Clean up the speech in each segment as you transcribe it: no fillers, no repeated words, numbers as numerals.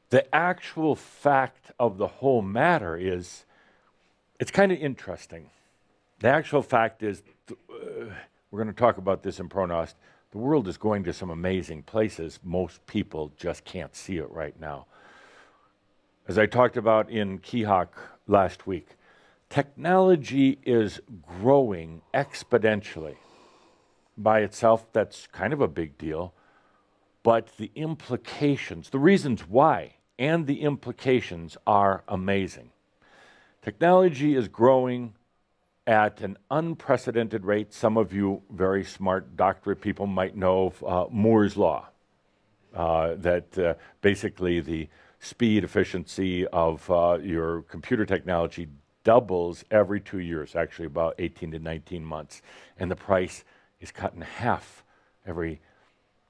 The actual fact of the whole matter is, it's kind of interesting. The actual fact is, we're going to talk about this in Pronost, the world is going to some amazing places. Most people just can't see it right now. As I talked about in Kehawk last week, technology is growing exponentially. By itself, that's kind of a big deal. But the implications, the reasons why, and the implications are amazing. Technology is growing at an unprecedented rate. Some of you very smart doctorate people might know of Moore's Law, that basically the speed, efficiency of your computer technology doubles every 2 years, actually about 18 to 19 months. And the price is cut in half every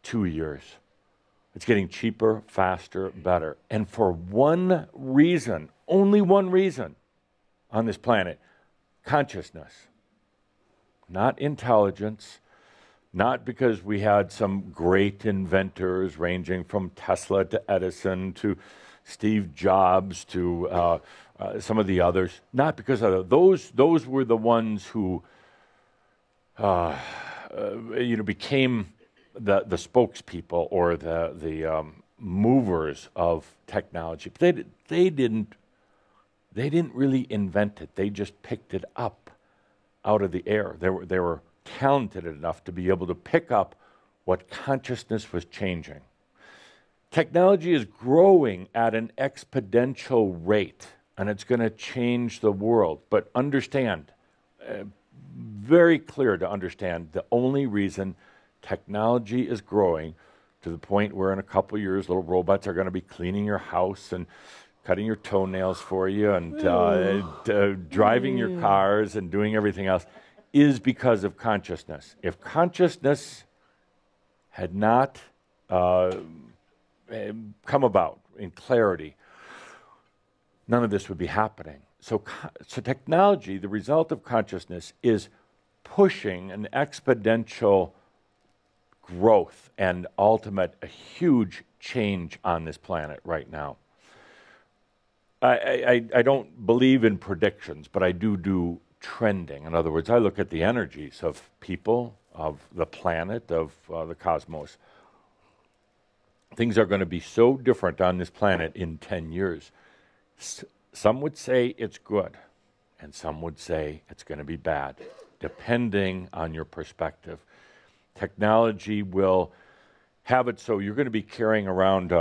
2 years. It's getting cheaper, faster, better. And for one reason, only one reason on this planet, consciousness. Not intelligence, not because we had some great inventors ranging from Tesla to Edison to Steve Jobs to some of the others. Not because of those were the ones who became the spokespeople or the movers of technology. But they didn't really invent it. They just picked it up out of the air. They were talented enough to be able to pick up what consciousness was changing. Technology is growing at an exponential rate, and it's going to change the world. But understand, very clear to understand, the only reason technology is growing to the point where in a couple of years little robots are going to be cleaning your house and cutting your toenails for you and driving your cars and doing everything else is because of consciousness. If consciousness had not come about in clarity, none of this would be happening. So technology, the result of consciousness, is pushing an exponential growth and ultimate a huge change on this planet right now. I don't believe in predictions, but I do trending. In other words, I look at the energies of people, of the planet, of the cosmos. Things are going to be so different on this planet in 10 years. Some would say it's good, and some would say it's going to be bad, depending on your perspective. Technology will have it so you're going to be carrying around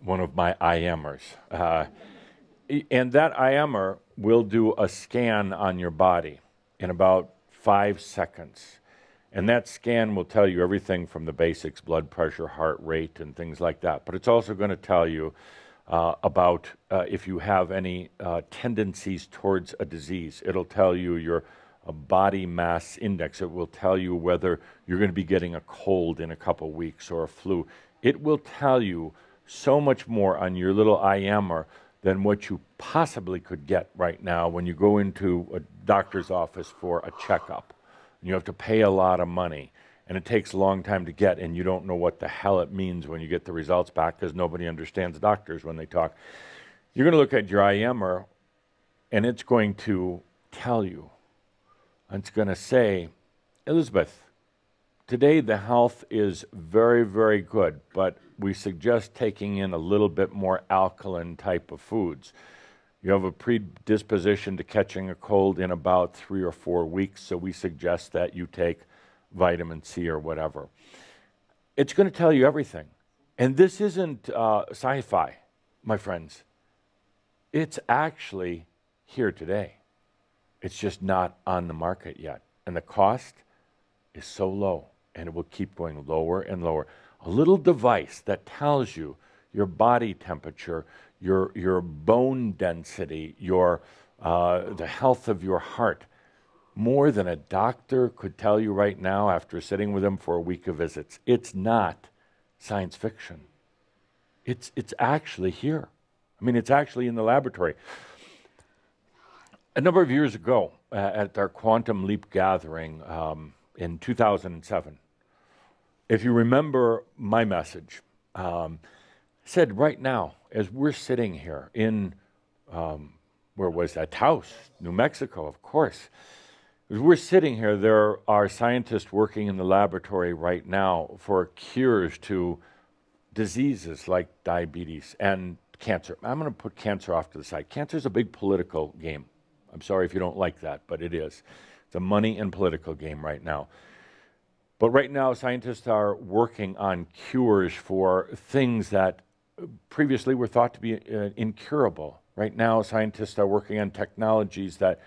one of my IMers. And that IMer will do a scan on your body in about 5 seconds. And that scan will tell you everything from the basics, blood pressure, heart rate, and things like that. But it's also going to tell you about if you have any tendencies towards a disease. It'll tell you your body mass index. It will tell you whether you're going to be getting a cold in a couple weeks or a flu. It will tell you so much more on your little IMer than what you possibly could get right now when you go into a doctor's office for a checkup. You have to pay a lot of money, and it takes a long time to get, and you don't know what the hell it means when you get the results back because nobody understands doctors when they talk. You're going to look at your IMer, and it's going to tell you. It's going to say, Elizabeth, today the health is very, very good, but we suggest taking in a little bit more alkaline type of foods. You have a predisposition to catching a cold in about 3 or 4 weeks, so we suggest that you take vitamin C or whatever. It's going to tell you everything. And this isn't sci-fi, my friends. It's actually here today. It's just not on the market yet. And the cost is so low, and it will keep going lower and lower. A little device that tells you your body temperature, your bone density, the health of your heart, more than a doctor could tell you right now after sitting with him for a week of visits. It's not science fiction. It's actually here. I mean, it's actually in the laboratory. A number of years ago, at our Quantum Leap gathering in 2007, if you remember my message, said right now, as we're sitting here in, where was that? Taos, New Mexico, of course. As we're sitting here, there are scientists working in the laboratory right now for cures to diseases like diabetes and cancer. I'm going to put cancer off to the side. Cancer is a big political game. I'm sorry if you don't like that, but it is. It's a money and political game right now. But right now, scientists are working on cures for things that previously were thought to be incurable. Right now, scientists are working on technologies that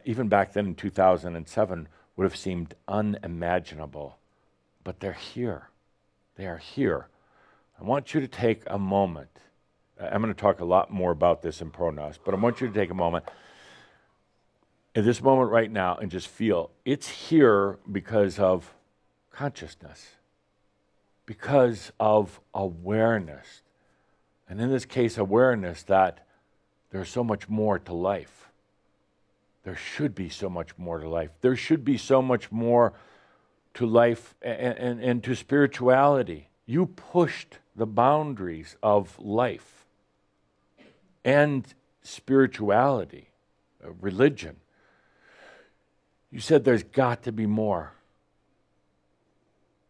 even back then in 2007 would have seemed unimaginable. But they're here. They are here. I want you to take a moment. I'm going to talk a lot more about this in Pronos, but I want you to take a moment in this moment right now and just feel it's here because of consciousness, because of awareness. And in this case, awareness that there's so much more to life. There should be so much more to life. There should be so much more to life and to spirituality. You pushed the boundaries of life and spirituality, religion. You said there's got to be more.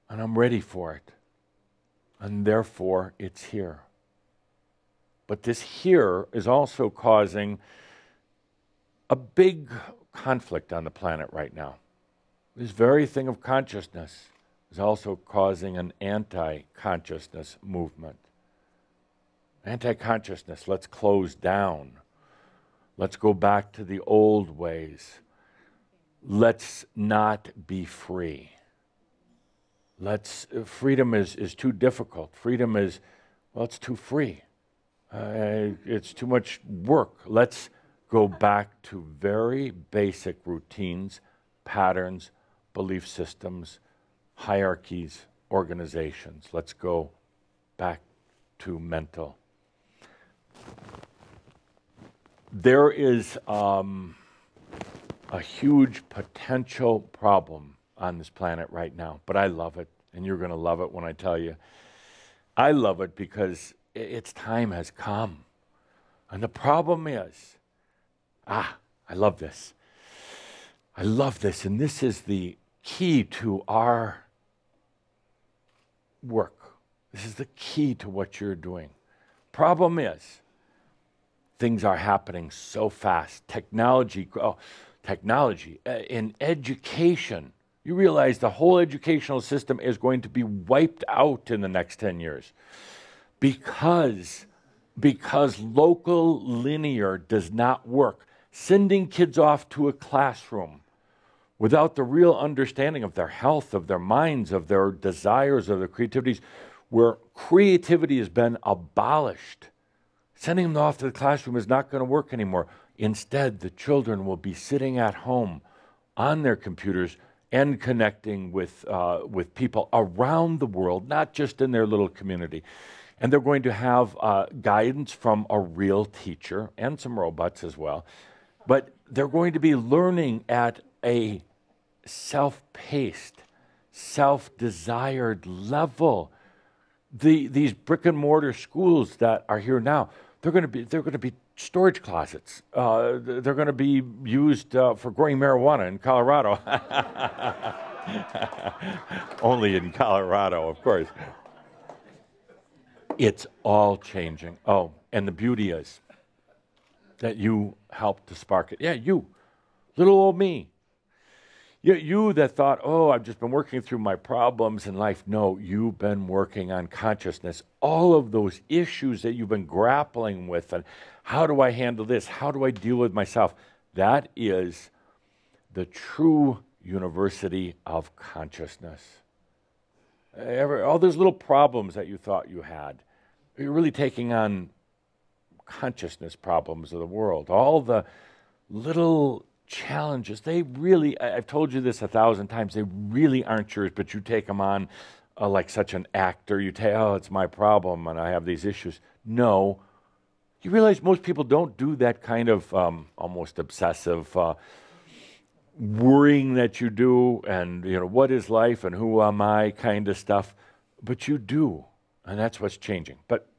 And I'm ready for it. And therefore, it's here. But this here is also causing a big conflict on the planet right now. This very thing of consciousness is also causing an anti-consciousness movement. Anti-consciousness, let's close down. Let's go back to the old ways. Let's not be free. Freedom is too difficult. Freedom is, well, it's too free. It's too much work. Let's go back to very basic routines, patterns, belief systems, hierarchies, organizations. Let's go back to mental. There is a huge potential problem on this planet right now, but I love it, and you're going to love it when I tell you. I love it because its time has come. And the problem is, I love this. I love this, and this is the key to our work. This is the key to what you're doing. Problem is, things are happening so fast. Technology in education. You realize the whole educational system is going to be wiped out in the next 10 years because local linear does not work. Sending kids off to a classroom without the real understanding of their health, of their minds, of their desires, of their creativities, where creativity has been abolished. Sending them off to the classroom is not going to work anymore. Instead, the children will be sitting at home on their computers and connecting with people around the world, not just in their little community. And they're going to have guidance from a real teacher and some robots as well. But they're going to be learning at a self-paced, self-desired level. These brick and mortar schools that are here now, they're going to be storage closets. They're going to be used for growing marijuana in Colorado. Only in Colorado, of course. It's all changing. Oh, and the beauty is that you helped to spark it. Yeah, you, little old me. You that thought, oh, I've just been working through my problems in life. No, you've been working on consciousness. All of those issues that you've been grappling with, and how do I handle this? How do I deal with myself? That is the true university of consciousness. All those little problems that you thought you had, you're really taking on consciousness problems of the world. All the little challenges, they really, I've told you this 1,000 times, they really aren't yours, but you take them on like such an actor. You take, oh, it's my problem and I have these issues. No. You realize most people don't do that kind of almost obsessive worrying that you do, and what is life and who am I kind of stuff, but you do. And that's what's changing. But